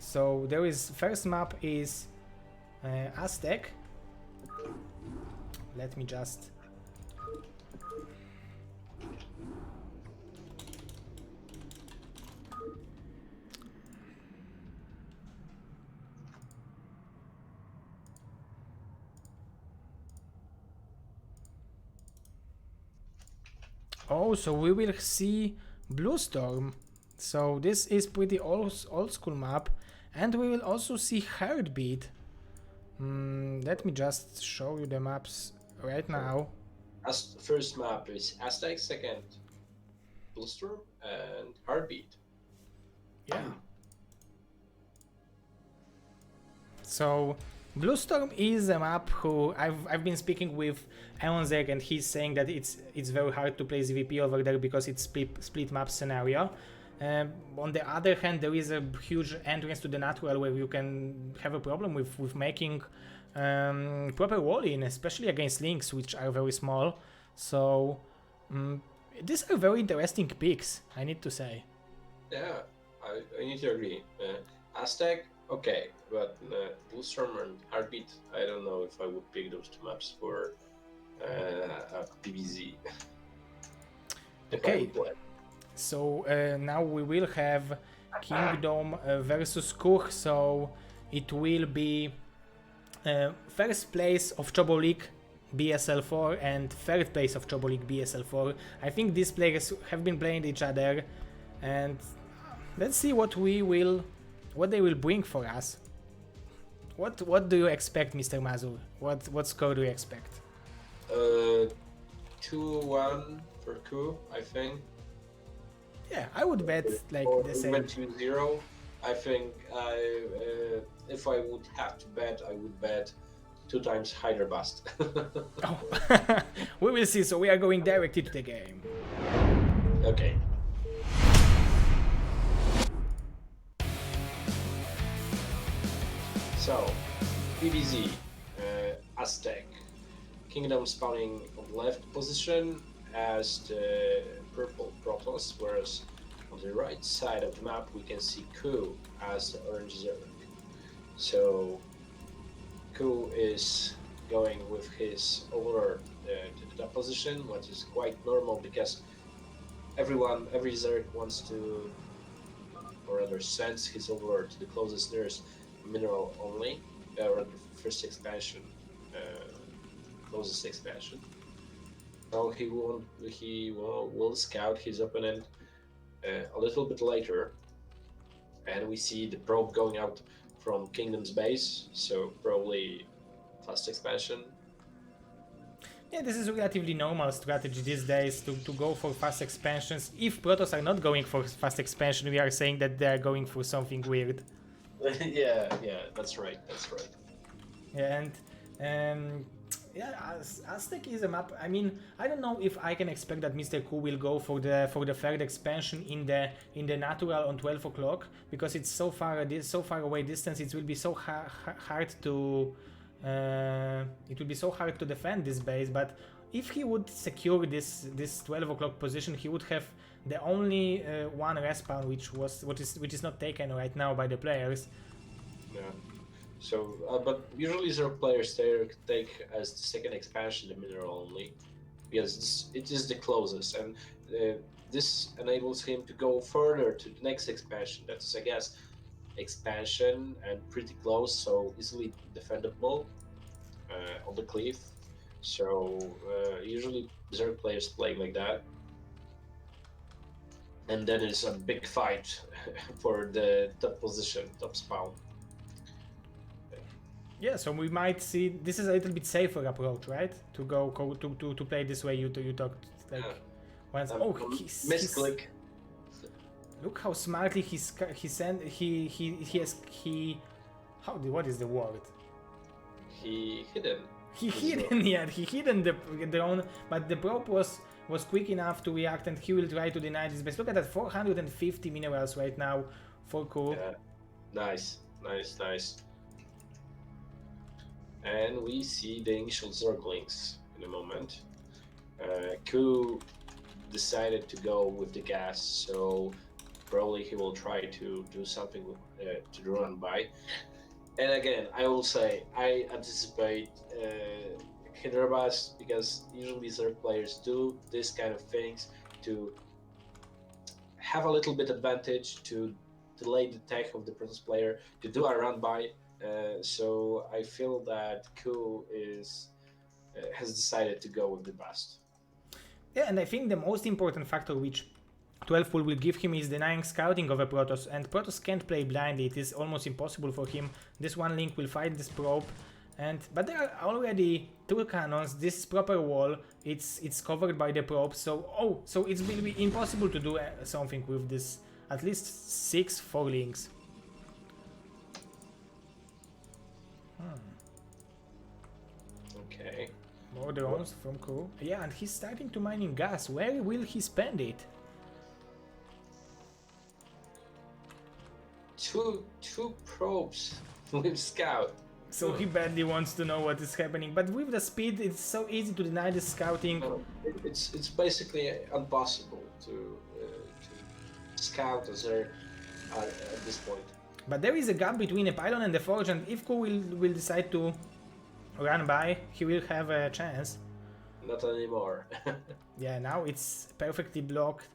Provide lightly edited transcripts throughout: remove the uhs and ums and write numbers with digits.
So there is first map is Aztec. Let me just oh, so we will see Blue Storm. So this is pretty old school map, and we will also see Heartbeat. Let me just show you the maps right now. As first map is Aztec, second Bluestorm, and Heartbeat. Yeah. So Blue Storm is a map who I've been speaking with Eonzek, and he's saying that it's very hard to play ZVP over there because it's split map scenario. On the other hand, there is a huge entrance to the natural where you can have a problem with making proper wall-in, especially against links, which are very small. So these are very interesting picks, I need to say. Yeah, I need to agree. Aztec, okay, but Bluestorm and Heartbeat, I don't know if I would pick those two maps for PBZ. Okay. So now we will have Kingdom versus KuH, so it will be first place of Chobo League BSL4 and third place of Chobo League BSL4. I think these players have been playing each other, and let's see what they will bring for us. What do you expect, Mr. Mazur? What score do you expect? 2-1 for KuH, I think. Yeah, I would bet like or the same. Even 2-0. I think if I would have to bet, I would bet 2 times Hyderbust. Oh. We will see. So we are going directly to the game. Okay. So, PBZ, Aztec, Kingdom spawning on left position as the purple Protoss, whereas on the right side of the map we can see KuH as the orange Zerg. So KuH is going with his overlord to the top position, which is quite normal because every Zerg wants to, or rather sends his overlord to the closest nearest mineral only, or the first expansion, closest expansion. So he will scout his opponent a little bit later, and we see the probe going out from Kingdom's base, so probably fast expansion. Yeah, this is a relatively normal strategy these days to go for fast expansions. If Protoss are not going for fast expansion, we are saying that they are going for something weird. yeah, that's right. Yeah, and yeah, Aztec is a map. I mean, I don't know if I can expect that Mr. KuH will go for the third expansion in the natural on 12 o'clock because it's so far away distance. It will be so hard to defend this base. But if he would secure this 12 o'clock position, he would have the only one respawn which is not taken right now by the players. Yeah. So, but usually Zerg players take as the second expansion the mineral only, because it is the closest, and this enables him to go further to the next expansion. That's, I guess, expansion and pretty close, so easily defendable on the cliff. So usually Zerg players play like that, and then it's a big fight for the top position, top spawn. Yeah, so we might see this is a little bit safer approach, right? To go to play this way. You talked like once. Oh, misclick. Look how smartly he what is the word? He hidden. He hidden the drone, but the probe was quick enough to react, and he will try to deny this base. Look at that, 450 minerals right now for KuH. Yeah. Nice. And we see the initial Zerglings in a moment. KuH decided to go with the gas, so probably he will try to do something to the run by. And again, I will say I anticipate Hyderabad because usually Zerg players do this kind of things to have a little bit advantage to delay the tech of the Protoss player to do a run by. So I feel that KuH has decided to go with the best. Yeah, and I think the most important factor which 12 pool will give him is denying scouting of a Protoss, and Protoss can't play blindly. It is almost impossible for him. This one link will fight this probe, but there are already 2 cannons. This proper wall, it's covered by the probe, so it will be impossible to do something with this. At least 6 4 links. Okay. More drones from KuH. Yeah, and he's starting to mining gas. Where will he spend it? Two probes with scout. So he badly wants to know what is happening, but with the speed, it's so easy to deny the scouting. It's basically impossible to scout as there at this point. But there is a gap between a pylon and the forge, and if KuH will decide to run by, he will have a chance. Not anymore. Yeah, now it's perfectly blocked.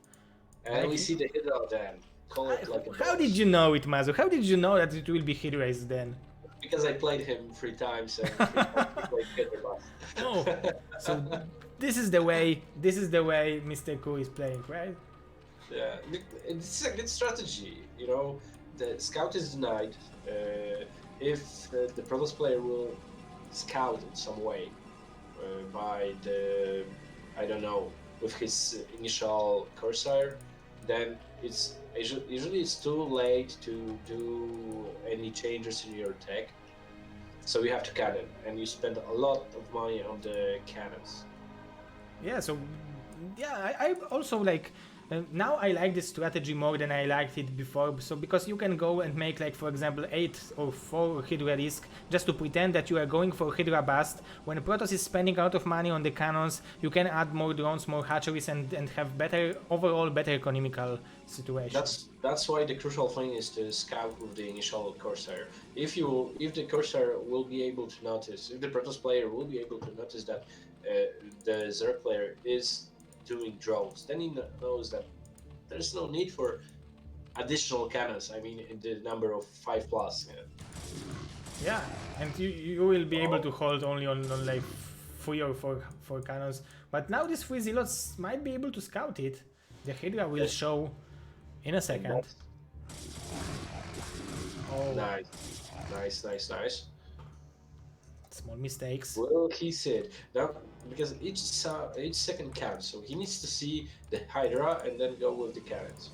And we see the Hydra then. Call it like a How boss. did you know it, Mazu? How did you know that it will be Hydra's then? Because I played him 3 times and 3 times he played Hydra. Oh, so this is the way Mr. KuH is playing, right? Yeah, it's a good strategy. You know, the scout is denied. If the Protoss player will scout in some way by the, I don't know, with his initial Corsair, then it's usually it's too late to do any changes in your tech. So you have to cannon, and you spend a lot of money on the cannons. Yeah, so yeah, I also like now I like this strategy more than I liked it before. So because you can go and make, like, for example, 8 or 4 Hydra risk just to pretend that you are going for Hydra bust. When Protoss is spending a lot of money on the cannons, you can add more drones, more hatcheries, and have better overall better economical situation. That's why the crucial thing is to scout with the initial Corsair. If the Corsair will be able to notice, if the Protoss player will be able to notice that the Zerg player is doing drones, then he knows that there's no need for additional cannons. I mean, in the number of 5+. Yeah, and you will be able to hold only on like 3 or 4 cannons. But now these 3 zealots might be able to scout it. The Hydra will show in a second. Oh, Nice. small mistakes. Will he see it now? Because each second counts, so he needs to see the Hydra and then go with the cannons.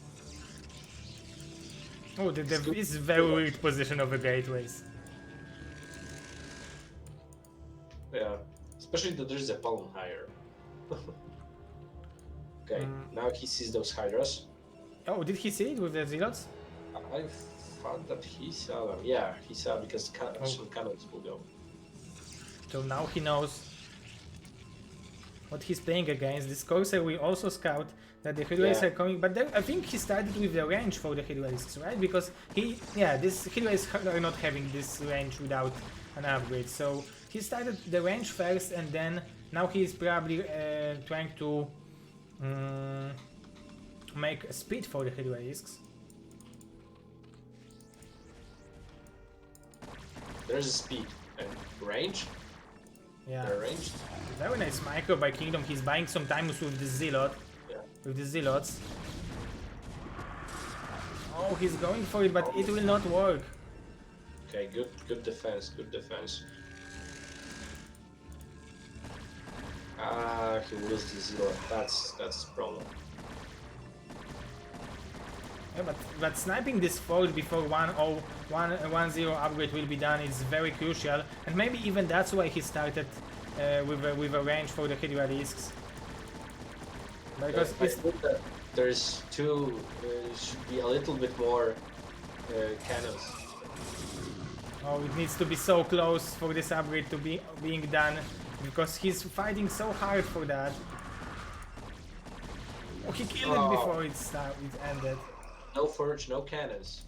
Oh, this is very weird position of the gateways. Yeah, especially that there's a pollen higher. Okay, now he sees those Hydras. Oh, did he see it with the zealots? I thought that he saw them. Yeah, he saw because some cannons will go. So now he knows what he's playing against. This Corsair will also scout that the Hydras are coming, but I think he started with the range for the Hydras, right? Because this Hydras are not having this range without an upgrade. So he started the range first, and then now he's probably trying to make a speed for the Hydras. There's a speed and range. Yeah. They're ranged. Very nice micro by Kingdom. He's buying some time with the zealot. Yeah. With the zealots. Oh, he's going for it, but it will not work. Okay, good defense. He loses the zealot. That's his problem. Yeah, but sniping this forge before 1-0 upgrade will be done is very crucial, and maybe even that's why he started with a range for the Hydra risks. Because I think that there's should be a little bit more cannons. oh, it needs to be so close for this upgrade to be being done, because he's fighting so hard for that. Oh, he killed it before it ended. No forge, no cannons.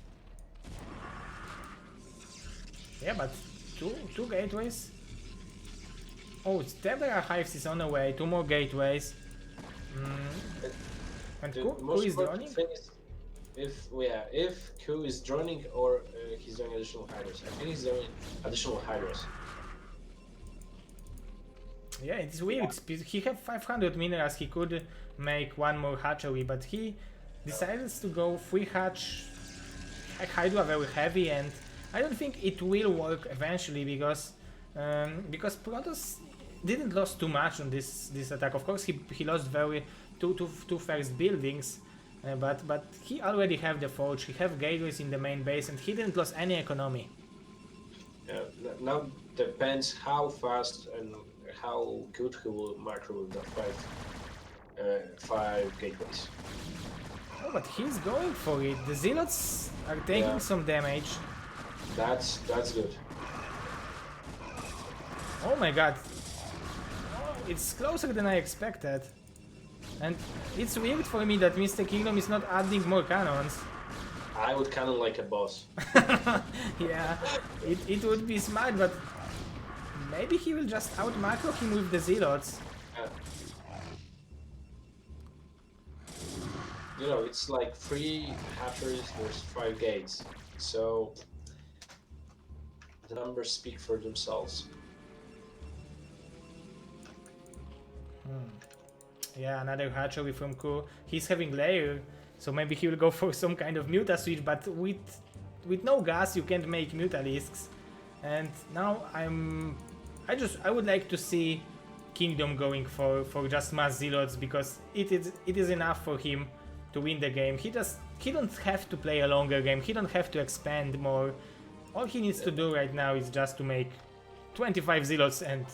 Yeah, but two gateways. Oh, Templar Hives is on the way. 2 more gateways. And The KuH most is important joining? thing is if KuH is joining or he's doing additional hydras. I think he's doing additional hydras. Yeah, it's weird. He have 500 minerals. He could make 1 more hatchery, but he decides to go 3 hatch Hydra very heavy, and I don't think it will work eventually because Protoss didn't lose too much on this attack. Of course, he lost two first buildings, but he already have the forge. He have gateways in the main base, and he didn't lose any economy. Now depends how fast and how good he will macro the five gateways. Oh, but he's going for it. The Zealots are taking some damage. That's good. Oh my god. Oh, it's closer than I expected. And it's weird for me that Mr. Kingdom is not adding more cannons. I would cannon like a boss. Yeah, it would be smart, but maybe he will just out macro him with the Zealots. You know, it's like 3 hatcheries versus 5 gates. So the numbers speak for themselves. Yeah, another hatchery from KuH. He's having layer, so maybe he will go for some kind of muta switch, but with no gas you can't make mutalisks. And now I would like to see Kingdom going for just mass zealots, because it is enough for him to win the game. He don't have to play a longer game. He don't have to expand more. All he needs to do right now is just to make 25 zealots and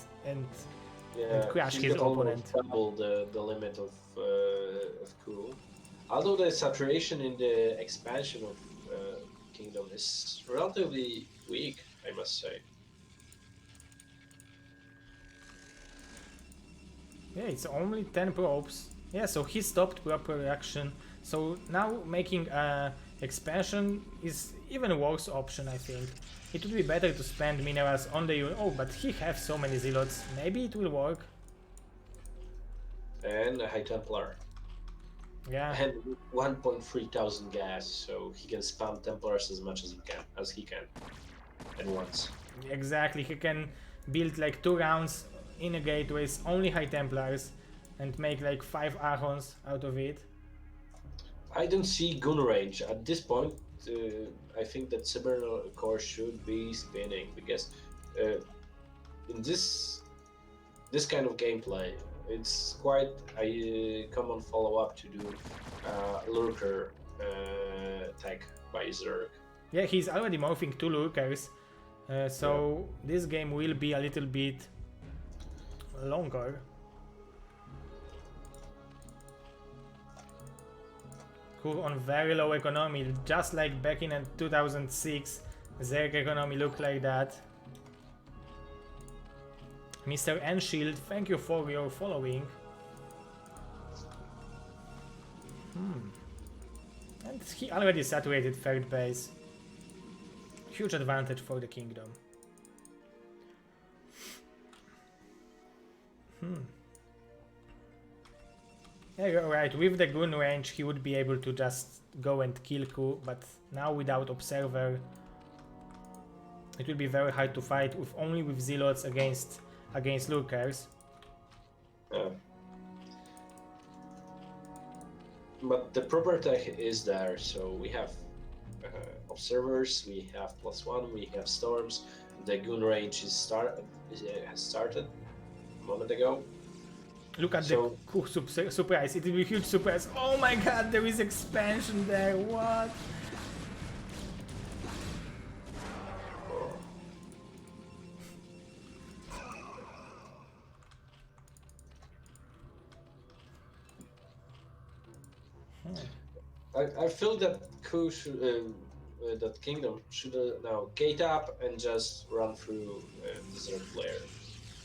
crush his opponent. Double the limit of KuH. Although the saturation in the expansion of Kingdom is relatively weak, I must say. Yeah, it's only 10 probes. Yeah, so he stopped proper reaction. So now making expansion is even a worse option, I think. It would be better to spend minerals on the unit. Oh, but he has so many zealots. Maybe it will work. And a High Templar. Yeah. And 1.3 thousand gas, so he can spam Templars as much as he can at once. Exactly, he can build like 2 rounds in a gateways, only High Templars, and make like 5 Archons out of it. I don't see gun range at this point. I think that Cyber Core should be spinning, because in this kind of gameplay, it's quite a common follow-up to do Lurker tech by Zerg. Yeah, he's already morphing 2 Lurkers, so this game will be a little bit longer. KuH on very low economy, just like back in 2006, Zerg economy looked like that. Mr. Enshield, thank you for your following. And he already saturated third base. Huge advantage for the Kingdom. Yeah, you're right, with the gun range he would be able to just go and kill KuH, but now without Observer it will be very hard to fight only with Zealots against Lurkers. But the proper tech is there, so we have Observers, we have +1, we have Storms, the gun range has started a moment ago. Look at the KuH surprise, it will be a huge surprise. Oh my god, there is expansion there, what? I feel that KuH should, that Kingdom should now gate up and just run through the Zerg player.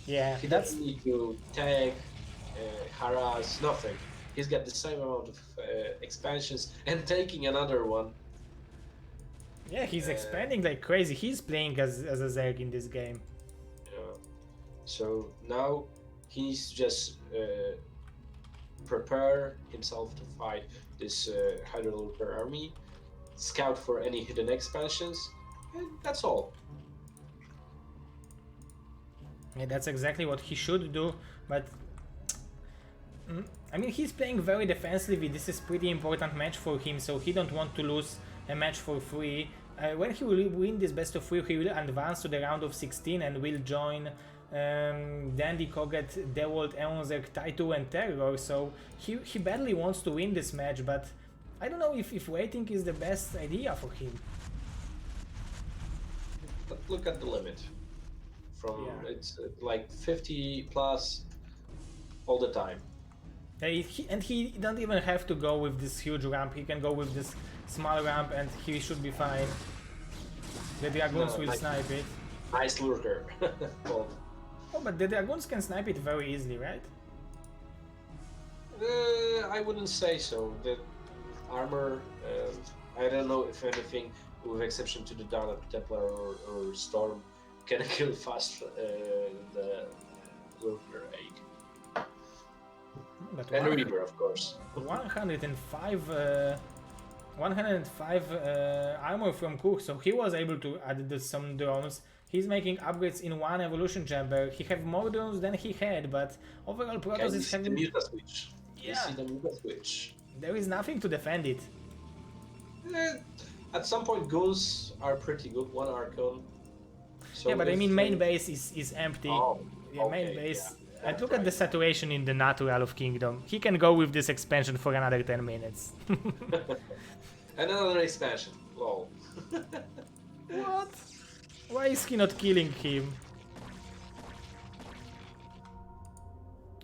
Yeah, He doesn't need to tag, harass, nothing. he's got the same amount of expansions and taking another one. Yeah, he's expanding like crazy. He's playing as a Zerg in this game. Yeah. So now he needs to just prepare himself to fight this Hydrolurker army, scout for any hidden expansions, and that's all. Yeah, that's exactly what he should do, but I mean, he's playing very defensively. This is pretty important match for him, so he don't want to lose a match for free. When he will win this best of 3, he will advance to the round of 16 and will join Dandy, Koget, Dewold, Eonzerg, Taitu and Terror, so he badly wants to win this match, but I don't know if waiting is the best idea for him. But look at the limit. It's like 50 plus all the time. And he don't even have to go with this huge ramp, he can go with this small ramp and he should be fine. The Dragoons will snipe it. Nice lurker. Well, oh, but the Dragoons can snipe it very easily, right? I wouldn't say so. The armor, I don't know if anything, with exception to the Dawn Templar or Storm, can kill fast the lurker egg. But And Reaper, of course. 105 armor from KuH, so he was able to add some drones. He's making upgrades in one evolution chamber. He have more drones than he had, but overall Protoss is having... the Muta switch. Yeah. You see the Muta switch. There is nothing to defend it. At some point, goons are pretty good. One Archon. So yeah, but I mean, main base is empty. Oh, yeah, main okay, base. yeah. And look at the saturation in the natural of Kingdom. He can go with this expansion for another 10 minutes. Another expansion. Lol. What? Why is he not killing him?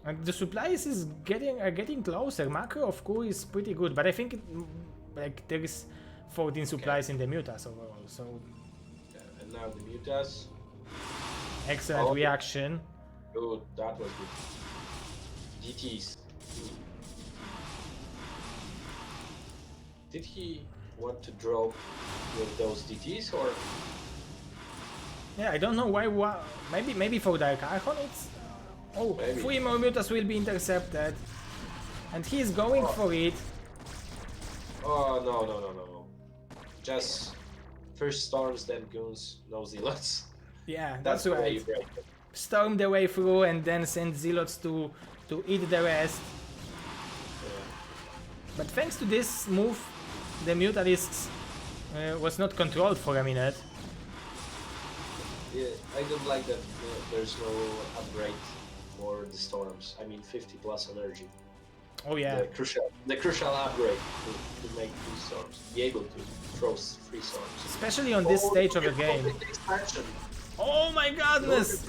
And the supplies are getting closer. Macro of KuH is pretty good, but I think like there is 14 supplies in the Mutas overall. So And now the Mutas. excellent reaction. Oh, that was good. DTs. Did he want to draw with those DTs or? Yeah, I don't know why. Maybe for Dark Archon it's. Oh, Maybe. 3 more Mutas will be intercepted, and he's going for it. Oh no. Just first storms, then goons, no zealots. Yeah, that's the way right. you break it. Storm the way through and then send zealots to eat the rest. Yeah. But thanks to this move, the Mutalisks was not controlled for a minute. Yeah, I don't like that there's no upgrade for the storms. I mean, 50 plus energy. Oh yeah. The crucial upgrade to make 2 storms. Be able to throw 3 storms. Especially on this stage of the game. Expansion. Oh my goodness!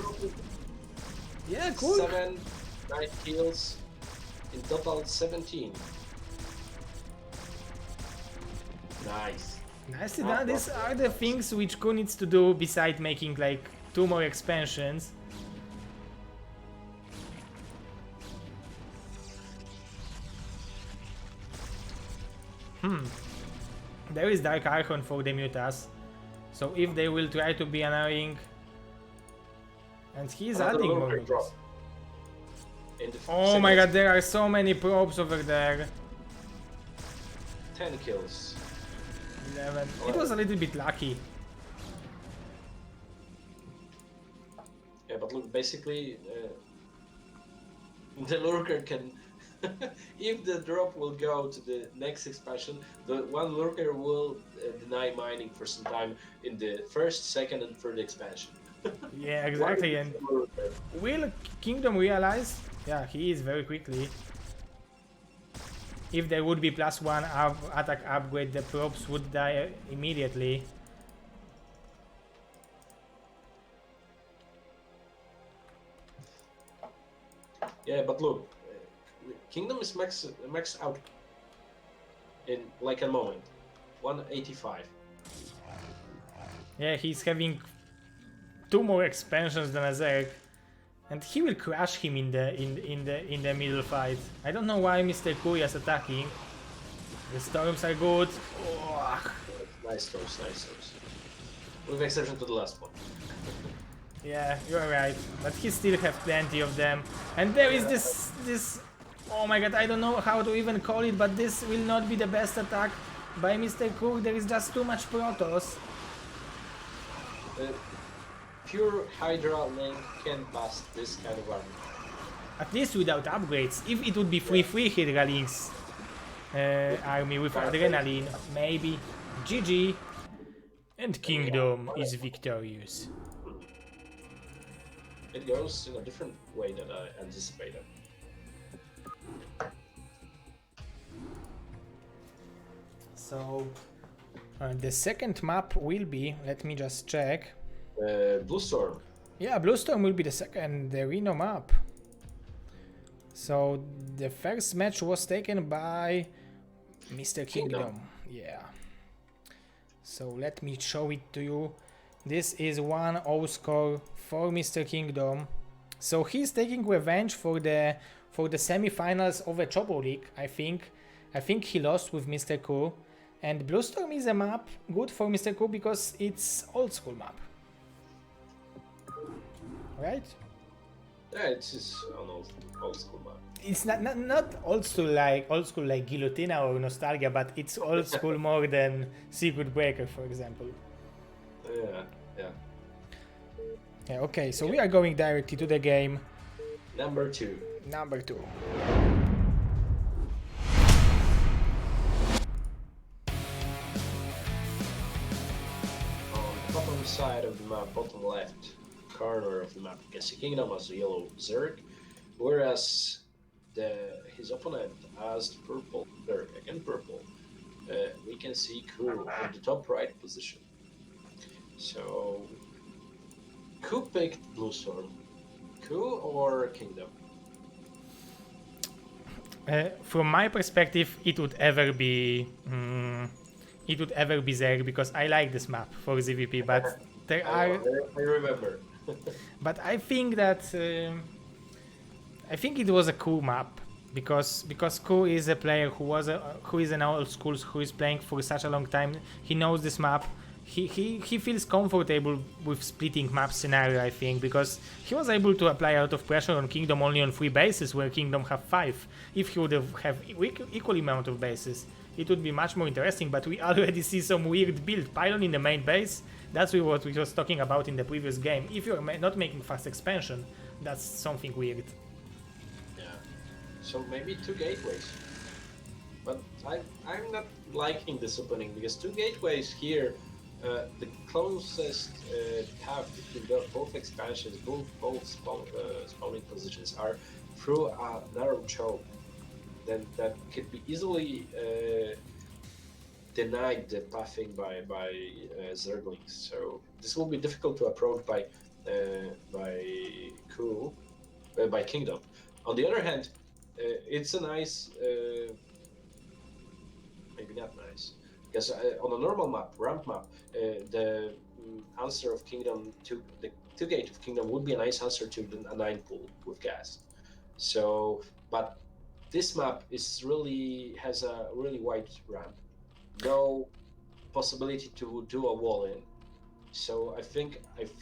Yeah, cool. 7, 9 kills. In total 17. Nice. Nicely done. These are the things which KuH needs to do beside making like 2 more expansions. There is Dark Archon for the Mutas. So if they will try to be annoying... And he's adding more Mutas. Oh my god, there are so many probes over there. 10 kills. 11. It was a little bit lucky. Yeah, but look, basically, the lurker can... if the drop will go to the next expansion, the one lurker will deny mining for some time in the first, second, and third expansion. Yeah, exactly. And will Kingdom realize? Yeah, he is very quickly. If there would be +1 attack upgrade, the probes would die immediately. Yeah, but look, Kingdom is max out in like a moment. 185. Yeah, he's having 2 more expansions than a Zerg. and he will crush him in the middle fight. I don't know why Mr. KuH is attacking. The storms are good. Oh. Nice storms, nice storms. With exception to the last one. Yeah, you're right, but he still have plenty of them. And there is this. Oh my god, I don't know how to even call it, but this will not be the best attack by Mr. KuH. There is just too much Protoss. Pure Hydra link can pass this kind of army. At least without upgrades. If it would be free Hydra links army with adrenaline, maybe. GG. And Kingdom is victorious. It goes in a different way than I anticipated. So the second map will be, let me just check. Blue Storm. Yeah, Blue Storm will be the second, the Reno map. So the first match was taken by Mr. Kingdom. Yeah. So let me show it to you. This is 1-0 score for Mr. Kingdom. So he's taking revenge for the semi-finals of a Chobo League, I think. I think he lost with Mr. KuH. And Blue Storm is a map good for Mr. KuH because it's old school map. Right? Yeah, it's just an old school map. It's not old school like Guillotina or Nostalgia, but it's old school more than Secret Breaker, for example. Yeah. Yeah, okay, so we are going directly to the game. Number 2. Number 2. On the bottom side of the map, bottom left corner of the map, you can see Kingdom as a yellow Zerg, whereas his opponent as the purple Zerg, again purple. We can see KuH in the top right position. So KuH picked Blue Storm. KuH or Kingdom? From my perspective, it would ever be Zerg because I like this map for ZVP, but there are. I remember. But I think that I think it was a KuH map because KuH is a player who is an old school, who is playing for such a long time. He knows this map. He feels comfortable with splitting map scenario, I think, because he was able to apply a lot of pressure on Kingdom only on 3 bases where Kingdom have 5. If he would have equal amount of bases, it would be much more interesting, but we already see some weird build. Pylon in the main base, that's what we was talking about in the previous game. If you're not making fast expansion, that's something weird. Yeah, so maybe 2 gateways. But I'm not liking this opening, because 2 gateways here, the closest path between both expansions, both spawning positions are through a narrow choke. Then that could be easily denied the pathing by Zerglings. So this will be difficult to approach by KuH, by Kingdom. On the other hand, it's a nice, maybe not nice, because on a normal map, ramp map, the answer of Kingdom to the 2 gate of Kingdom would be a nice answer to a 9 pool with gas. So, but this map has a really wide ramp, no possibility to do a wall in. So I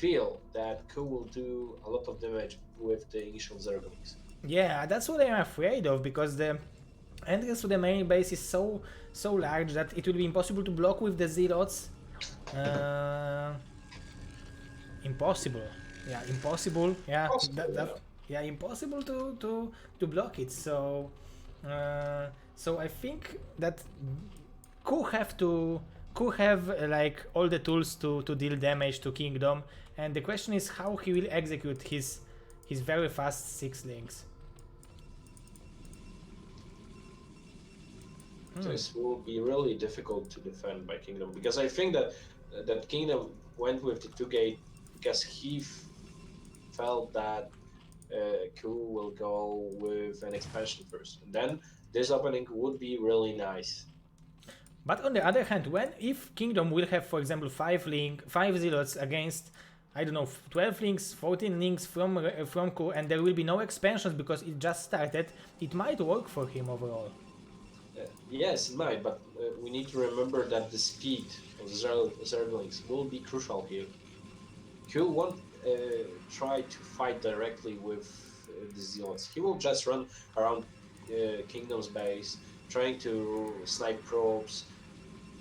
feel that KuH will do a lot of damage with the initial Zerglings. Yeah, that's what I'm afraid of, because the entrance to the main base is so large that it will be impossible to block with the Zealots. Impossible. Yeah, impossible. Yeah, yeah, impossible to block it. So I think that KuH have like all the tools to deal damage to Kingdom, and the question is how he will execute his very fast 6 links. This will be really difficult to defend by Kingdom, because I think that Kingdom went with the 2 gate because he felt that KuH will go with an expansion first, and then this opening would be really nice. But on the other hand, if Kingdom will have, for example, 5 Zealots against I don't know, 12 links, 14 links from KuH, and there will be no expansions because it just started. It might work for him overall. Yes, it might, but we need to remember that the speed of Zerglings will be crucial here. KuH won't try to fight directly with the Zealots. He will just run around Kingdom's base, trying to snipe probes,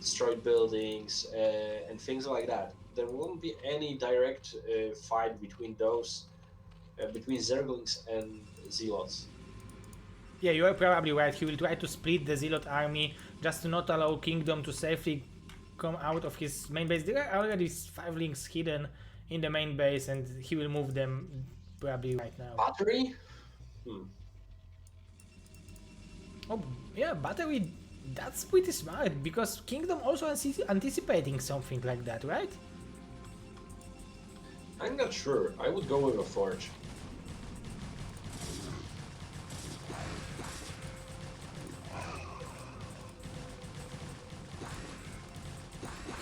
destroy buildings, and things like that. There won't be any direct fight between those, between Zerglings and Zealots. Yeah, you are probably right. He will try to split the Zealot army just to not allow Kingdom to safely come out of his main base. There are already 5 links hidden in the main base, and he will move them probably right now. Battery? Oh, yeah, battery, that's pretty smart, because Kingdom also anticipating something like that, right? I'm not sure. I would go with a Forge.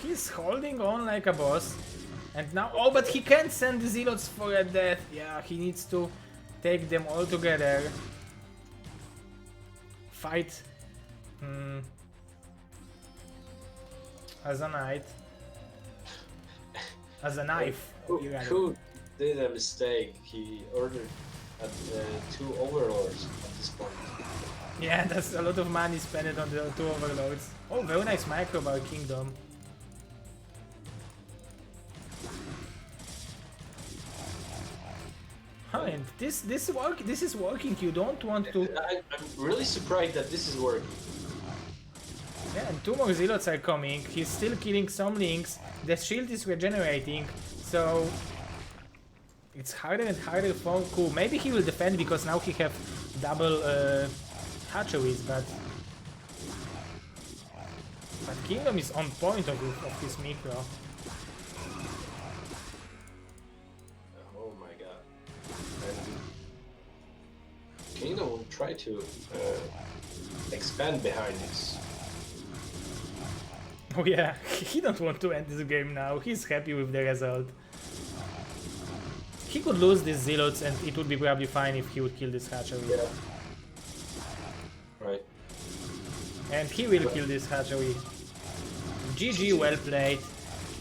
He's holding on like a boss. And now, oh, but he can't send the Zealots for a death. Yeah, he needs to take them all together. Fight. As a knight. As a knife. KuH did a mistake. He ordered 2 overlords at this point. Yeah, that's a lot of money spent on the 2 overlords. Oh, very nice micro by Kingdom. Huh, and this is working. You don't want to. I'm really surprised that this is working. Yeah, and 2 more Zealots are coming. He's still killing some links. The shield is regenerating, so it's harder and harder for KuH. Maybe he will defend because now he have double hatcheries, but Kingdom is on point of his micro. Oh my god. And Kingdom will try to expand behind this. Oh yeah, he don't want to end this game now. He's happy with the result. He could lose these Zealots and it would be probably fine if he would kill this hatchery. Yeah. Right. And he will kill this hatchery. GG, well played.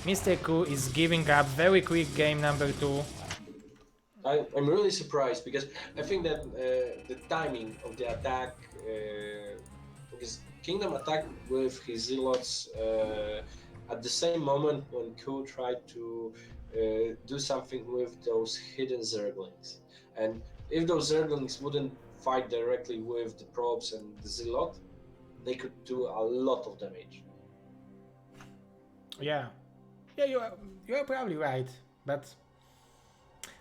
Mr. KuH is giving up very quick game number 2. I'm really surprised because I think that the timing of the attack, because Kingdom attacked with his Zealots at the same moment when KuH tried to do something with those hidden Zerglings. And if those Zerglings wouldn't fight directly with the probes and the Zealot, they could do a lot of damage. Yeah, you are probably right, but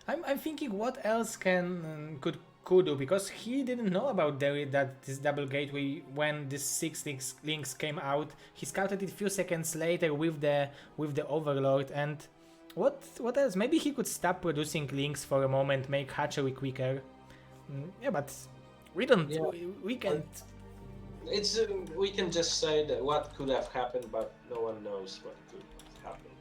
I'm thinking what else could KuH do, because he didn't know about this double gateway when this 6 links came out. He scouted it a few seconds later with the Overlord, and what else? Maybe he could stop producing links for a moment, make hatchery quicker. Yeah, but we don't. Yeah. We can't. It's we can just say that what could have happened, but no one knows what could have happened.